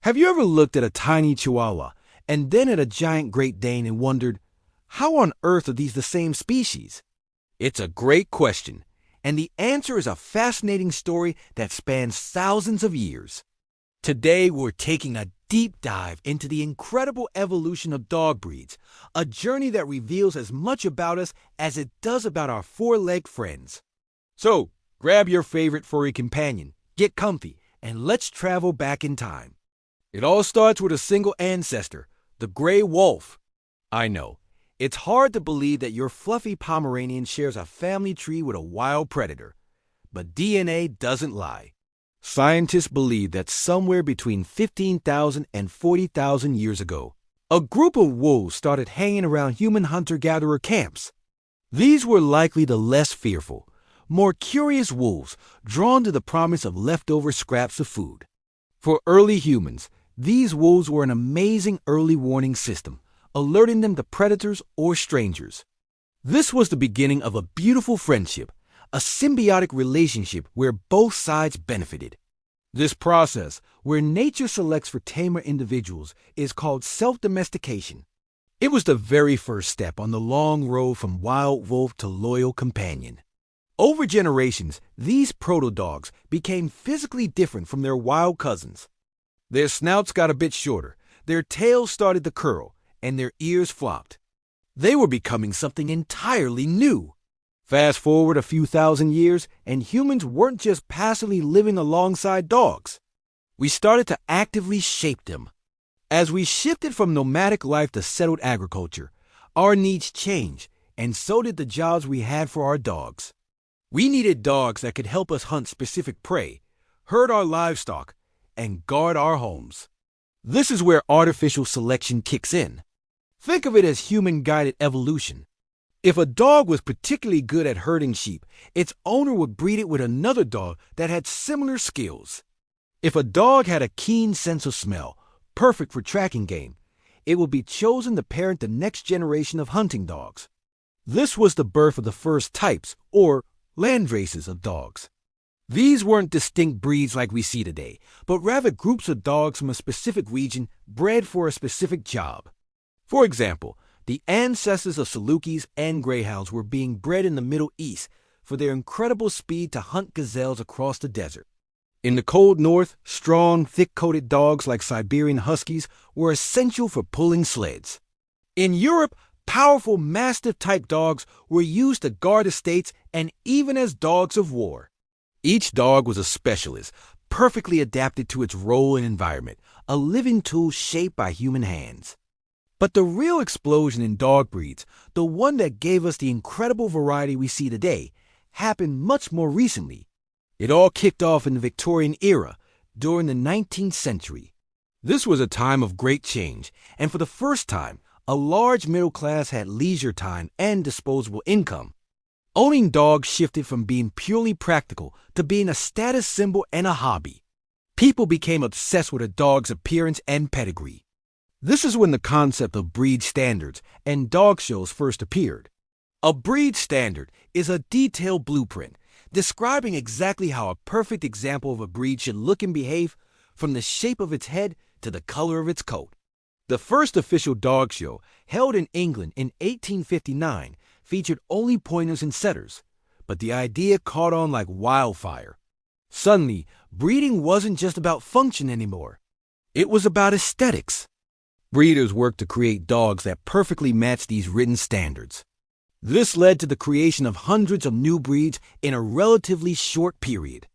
Have you ever looked at a tiny Chihuahua and then at a giant Great Dane and wondered, how on earth are these the same species? It's a great question, and the answer is a fascinating story that spans thousands of years. Today, we're taking a deep dive into the incredible evolution of dog breeds, a journey that reveals as much about us as it does about our four-legged friends. So, grab your favorite furry companion, get comfy, and let's travel back in time. It all starts with a single ancestor, the gray wolf. I know, it's hard to believe that your fluffy Pomeranian shares a family tree with a wild predator. But DNA doesn't lie. Scientists believe that somewhere between 15,000 and 40,000 years ago, a group of wolves started hanging around human hunter-gatherer camps. These were likely the less fearful, more curious wolves drawn to the promise of leftover scraps of food. For early humans, these wolves were an amazing early warning system, alerting them to predators or strangers. This was the beginning of a beautiful friendship, a symbiotic relationship where both sides benefited. This process, where nature selects for tamer individuals, is called self-domestication. It was the very first step on the long road from wild wolf to loyal companion. Over generations, these proto-dogs became physically different from their wild cousins. Their snouts got a bit shorter, their tails started to curl, and their ears flopped. They were becoming something entirely new. Fast forward a few thousand years, and humans weren't just passively living alongside dogs. We started to actively shape them. As we shifted from nomadic life to settled agriculture, our needs changed, and so did the jobs we had for our dogs. We needed dogs that could help us hunt specific prey, herd our livestock, and guard our homes. This is where artificial selection kicks in. Think of it as human-guided evolution. If a dog was particularly good at herding sheep, its owner would breed it with another dog that had similar skills. If a dog had a keen sense of smell, perfect for tracking game, it would be chosen to parent the next generation of hunting dogs. This was the birth of the first types, or land races, of dogs. These weren't distinct breeds like we see today, but rather groups of dogs from a specific region bred for a specific job. For example, the ancestors of Salukis and Greyhounds were being bred in the Middle East for their incredible speed to hunt gazelles across the desert. In the cold north, strong, thick-coated dogs like Siberian Huskies were essential for pulling sleds. In Europe, powerful Mastiff-type dogs were used to guard estates and even as dogs of war. Each dog was a specialist, perfectly adapted to its role and environment, a living tool shaped by human hands. But the real explosion in dog breeds, the one that gave us the incredible variety we see today, happened much more recently. It all kicked off in the Victorian era, during the 19th century. This was a time of great change, and for the first time, a large middle class had leisure time and disposable income. Owning dogs shifted from being purely practical to being a status symbol and a hobby. People became obsessed with a dog's appearance and pedigree. This is when the concept of breed standards and dog shows first appeared. A breed standard is a detailed blueprint describing exactly how a perfect example of a breed should look and behave, from the shape of its head to the color of its coat. The first official dog show, held in England in 1859, featured only pointers and setters, but the idea caught on like wildfire. Suddenly, breeding wasn't just about function anymore. It was about aesthetics. Breeders worked to create dogs that perfectly matched these written standards. This led to the creation of hundreds of new breeds in a relatively short period.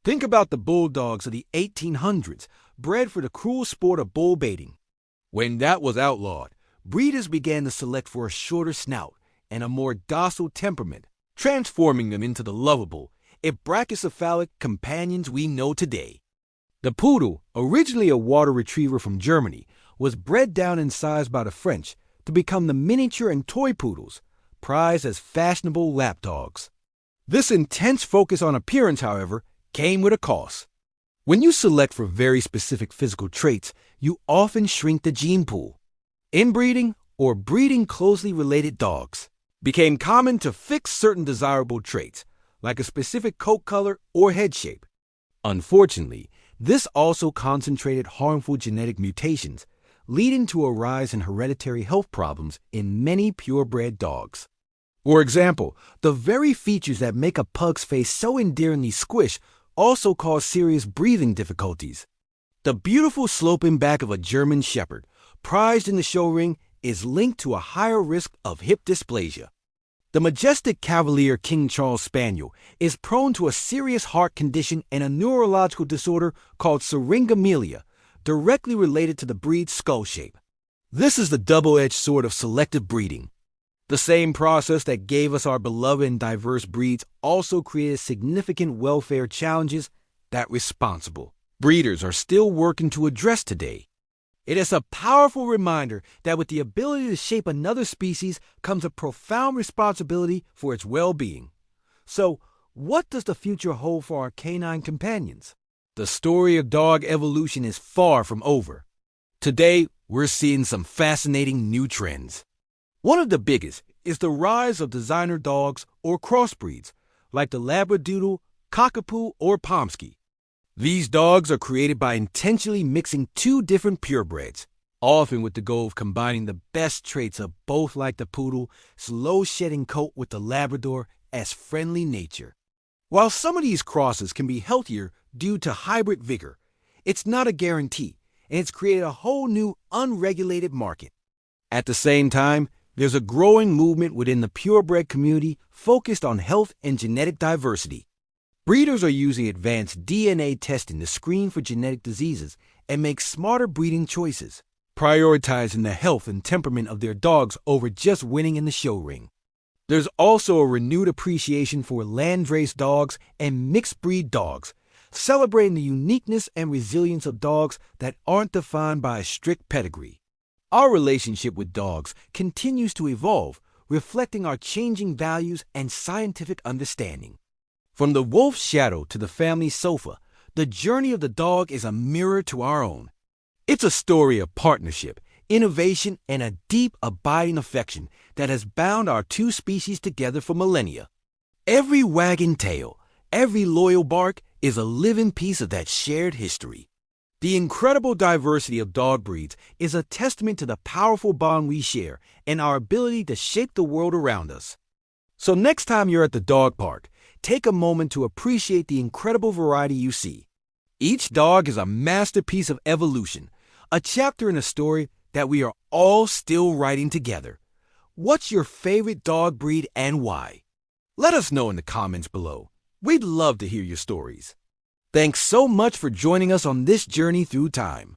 Think about the bulldogs of the 1800s, bred for the cruel sport of bull baiting. When that was outlawed, breeders began to select for a shorter snout and a more docile temperament, transforming them into the lovable, brachycephalic companions we know today. The poodle, originally a water retriever from Germany, was bred down in size by the French to become the miniature and toy poodles, prized as fashionable lapdogs. This intense focus on appearance, however, came with a cost. When you select for very specific physical traits, you often shrink the gene pool. Inbreeding, or breeding closely related dogs, became common to fix certain desirable traits, like a specific coat color or head shape. Unfortunately, This also concentrated harmful genetic mutations, leading to a rise in hereditary health problems in many purebred dogs. For example, the very features that make a pug's face so endearingly squish also cause serious breathing difficulties. The beautiful sloping back of a German Shepherd, prized in the show ring, is linked to a higher risk of hip dysplasia. The majestic Cavalier King Charles Spaniel is prone to a serious heart condition and a neurological disorder called syringomelia, directly related to the breed's skull shape. This is the double-edged sword of selective breeding. The same process that gave us our beloved and diverse breeds also created significant welfare challenges that responsible breeders are still working to address today. It is a powerful reminder that with the ability to shape another species comes a profound responsibility for its well-being. So, what does the future hold for our canine companions? The story of dog evolution is far from over. Today, we're seeing some fascinating new trends. One of the biggest is the rise of designer dogs or crossbreeds, like the Labradoodle, Cockapoo, or Pomsky. These dogs are created by intentionally mixing two different purebreds, often with the goal of combining the best traits of both, like the Poodle's low-shedding coat with the Labrador as friendly nature. While some of these crosses can be healthier due to hybrid vigor, it's not a guarantee, and it's created a whole new unregulated market. At the same time, there's a growing movement within the purebred community focused on health and genetic diversity. Breeders are using advanced DNA testing to screen for genetic diseases and make smarter breeding choices, prioritizing the health and temperament of their dogs over just winning in the show ring. There's also a renewed appreciation for landrace dogs and mixed-breed dogs, celebrating the uniqueness and resilience of dogs that aren't defined by a strict pedigree. Our relationship with dogs continues to evolve, reflecting our changing values and scientific understanding. From the wolf's shadow to the family sofa, the journey of the dog is a mirror to our own. It's a story of partnership, innovation, and a deep, abiding affection that has bound our two species together for millennia. Every wagging tail, every loyal bark is a living piece of that shared history. The incredible diversity of dog breeds is a testament to the powerful bond we share and our ability to shape the world around us. So next time you're at the dog park, take a moment to appreciate the incredible variety you see. Each dog is a masterpiece of evolution, a chapter in a story that we are all still writing together. What's your favorite dog breed and why? Let us know in the comments below. We'd love to hear your stories. Thanks so much for joining us on this journey through time.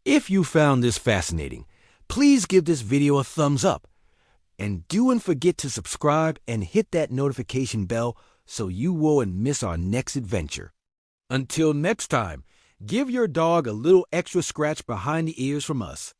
If you found this fascinating, please give this video a thumbs up. And don't forget to subscribe and hit that notification bell so you won't miss our next adventure. Until next time, give your dog a little extra scratch behind the ears from us.